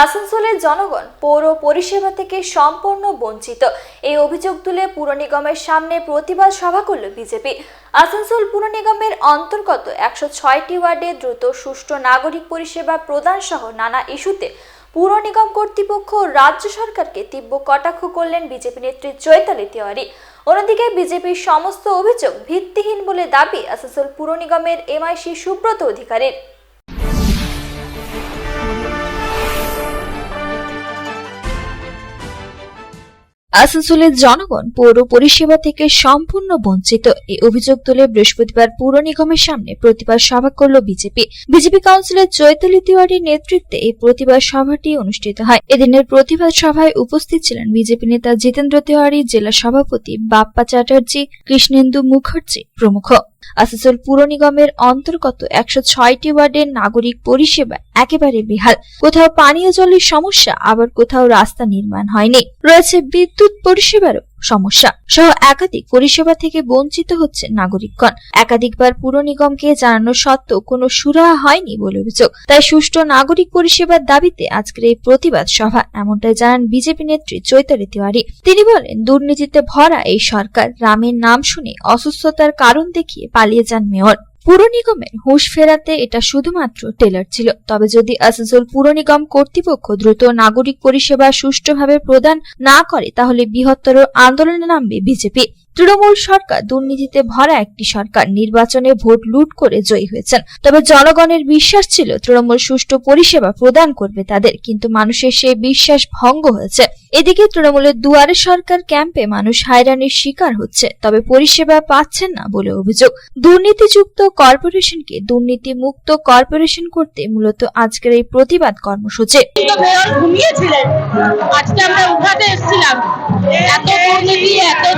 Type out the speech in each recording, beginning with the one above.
আসানসোলের জনগণ পৌর পরিষেবা থেকে সম্পূর্ণ বঞ্চিত। এই অভিযোগ তুলে পুর নিগমের সামনে প্রতিবাদ সভা করল বিজেপি। আসানসোল পুর নিগমের অন্তর্গত 106টি ওয়ার্ডে দ্রুত সুষ্ঠু নাগরিক পরিষেবা প্রদান সহ নানা ইস্যুতে পুর নিগম কর্তৃপক্ষ ও রাজ্য সরকারকে তীব্র কটাক্ষ করলেন বিজেপি নেত্রী চৈতালি তিওয়ারি। অন্যদিকে বিজেপির সমস্ত অভিযোগ ভিত্তিহীন বলে দাবি আসানসোল পুর নিগমের এমআইসি সুব্রত অধিকারীর। আসানসোলের জনগণ পৌর পরিষেবা থেকে সম্পূর্ণ বঞ্চিত। এই অভিযোগ তুলে বৃহস্পতিবার পুর নিগমের সামনে প্রতিবাদ সভা করল বিজেপি কাউন্সিলর চৈতালি তিওয়ারির নেতৃত্বে এই প্রতিবাদ সভাটি অনুষ্ঠিত হয়। এদিনের প্রতিবাদ সভায় উপস্থিত ছিলেন বিজেপি নেতা জিতেন্দ্র তিওয়ারি, জেলা সভাপতি বাপ্পা চ্যাটার্জি, কৃষ্ণেন্দু মুখার্জি প্রমুখ। আসানসোল পুর নিগমের অন্তর্গত 106টি ওয়ার্ডের নাগরিক পরিষেবা একেবারে বেহাল। কোথাও পানীয় জলের সমস্যা, আবার কোথাও রাস্তা নির্মাণ হয়নি। রয়েছে বিদ্যুৎ পরিষেবারও সমস্যা সহ একাধিক পরিষেবা থেকে বঞ্চিত হচ্ছে নাগরিকগণ। একাধিকবার পুর নিগমকে জানানো সত্ত্বেও কোনো সুরাহা হয়নি বলে অভিযোগ। তাই সুষ্ঠু নাগরিক পরিষেবার দাবিতে আজকের এই প্রতিবাদ সভা, এমনটাই জানান বিজেপি নেত্রী চৈতালি তিওয়ারি। তিনি বলেন, দুর্নীতিতে ভরা এই সরকার রামের নাম শুনে অসুস্থতার কারণ দেখিয়ে পালিয়ে যান মেয়র। পুর নিগমের হুঁশ ফেরাতে এটা শুধুমাত্র টেলার ছিল। তবে যদি আসানসোল পুর নিগম কর্তৃপক্ষ দ্রুত নাগরিক পরিষেবা সুষ্ঠুভাবে প্রদান না করে, তাহলে বৃহত্তর আন্দোলনে নামবে বিজেপি। তৃণমূল সরকার দুর্নীতিতে ভরা একটি সরকার, নির্বাচনে ভোট লুট করে জয়ী হয়েছেন। তবে জনগণের বিশ্বাস ছিল তৃণমূল সুষ্ঠু পরিষেবা প্রদান করবে তাদের, কিন্তু মানুষের সেই বিশ্বাস ভঙ্গ হয়েছে। এদিকে তৃণমূলের দুয়ারে সরকার ক্যাম্পে মানুষ হয়রানির শিকার হচ্ছে, তবে পরিষেবা পাচ্ছেন না বলে অভিযোগ। দুর্নীতিযুক্ত কর্পোরেশনকে দুর্নীতি মুক্ত কর্পোরেশন করতে মূলত আজকের এই প্রতিবাদ কর্মসূচি। আজকে আমরা উঠাতে এসেছিলাম, এত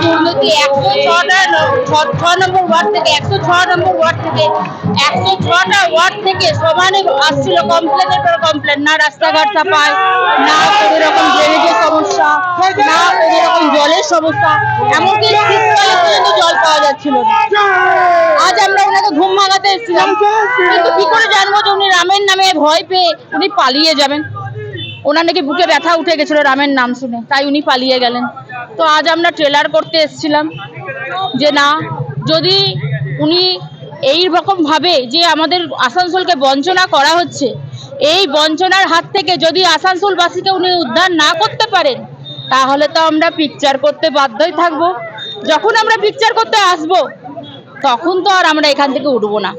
দুর্নীতি 106 নম্বর ওয়ার্ড থেকে 106টা ওয়ার্ড থেকে সমানে আসছিল কমপ্লেনের পর কমপ্লেন। না রাস্তাঘাট সাফাই, না কোনো রকম ড্রেনেজের সমস্যা, না কোনো রকম জলের সমস্যা, এমনকি শীতকালে পর্যন্ত জল পাওয়া যাচ্ছিল না। আজ আমরা ওনাকে ঘুম ভাঙাতে এসেছিলাম, কিন্তু কি করে জানবো যে উনি রামের নামে ভয় পেয়ে উনি পালিয়ে যাবেন। ওনার নাকি বুকে ব্যথা উঠে গেছিল রামের নাম শুনে, তাই উনি পালিয়ে গেলেন। তো আজ আমরা ট্রেলার করতে এসেছিলাম যে না, যদি উনি এই রকম ভাবে যে আমাদের আসানসোলকে বঞ্চনা করা হচ্ছে, এই বঞ্চনার হাত থেকে যদি আসানসোলবাসীকে উনি উদ্ধার না করতে পারেন, তাহলে তো আমরা পিকচার করতে বাধ্যই থাকবো। যখন আমরা পিকচার করতে আসবো, তখন তো আর আমরা এখান থেকে উঠবো না।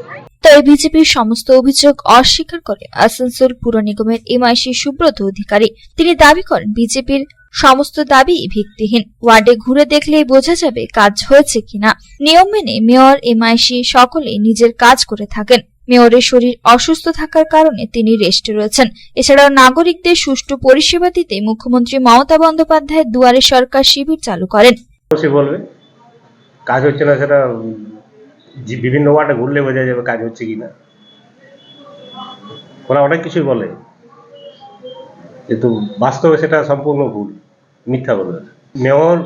তাই বিজেপির সমস্ত অভিযোগ অস্বীকার করে আসানসোল পুর নিগমের এমআইসি সুব্রত অধিকারী। তিনি দাবি করেন, বিজেপির সমস্ত দাবি ভিত্তিহীন। ওয়ার্ডে ঘুরে দেখলেই বোঝা যাবে কাজ হয়েছে কিনা। নিয়ম মেনে মেয়র, এমআইসি সকলেই নিজের কাজ করে থাকেন। মেয়রের শরীর অসুস্থ থাকার কারণে তিনি রেস্টে রয়েছেন। এছাড়াও নাগরিকদের সুষ্ঠু পরিষেবা দিতে মুখ্যমন্ত্রী মমতা বন্দ্যোপাধ্যায় দুয়ারে সরকার শিবির চালু করেন। কাজ হচ্ছে না, সেটা বিভিন্ন ওয়ার্ডে ঘুরলে বোঝা যাবে কাজ হচ্ছে কিনা। ওরা অনেক কিছুই বলে, কিন্তু বাস্তবে সেটা সম্পূর্ণ ভুল, মিথ্যা বলে। মেয়র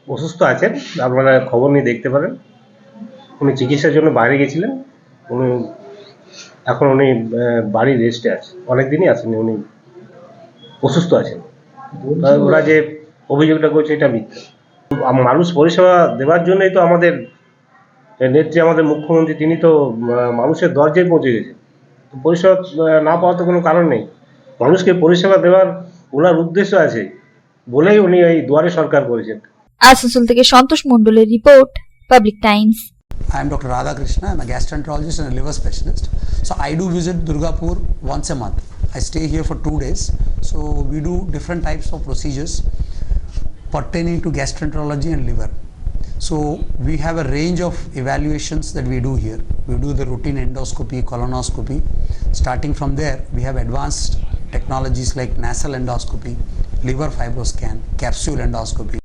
অসুস্থ আছেন, আপনারা খবর নিয়ে দেখতে পারেন। উনি চিকিৎসার জন্য বাইরে গেছিলেন, এখন উনি বাড়ির রেস্টে আছে। অনেকদিনই আসেননি, উনি অসুস্থ আছেন। ওরা যে অভিযোগটা করছে এটা মিথ্যা। মানুষ পরিষেবা দেওয়ার জন্যই তো আমাদের নেত্রী, আমাদের মুখ্যমন্ত্রী, তিনি তো মানুষের দরজায় পৌঁছে গেছেন। পরিষেবা না পাওয়ার তো কোনো কারণ নেই। মানুষকে পরিষেবা দেওয়ার ওনার উদ্দেশ্য আছে বলেই উনি এই দুয়ারে সরকার করেছেন। আসানসোল থেকে সন্তোষ মণ্ডলের report, public Times. I am Dr. Radha Krishna. I am a gastroenterologist and a liver specialist. So I do visit Durgapur once a month. I stay here for 2 days. So we do different types of procedures pertaining to gastroenterology and liver. So we have a range of evaluations that we do here. We do the routine endoscopy, colonoscopy. Starting from there, we have advanced technologies like nasal endoscopy, liver fibroscan, capsule endoscopy.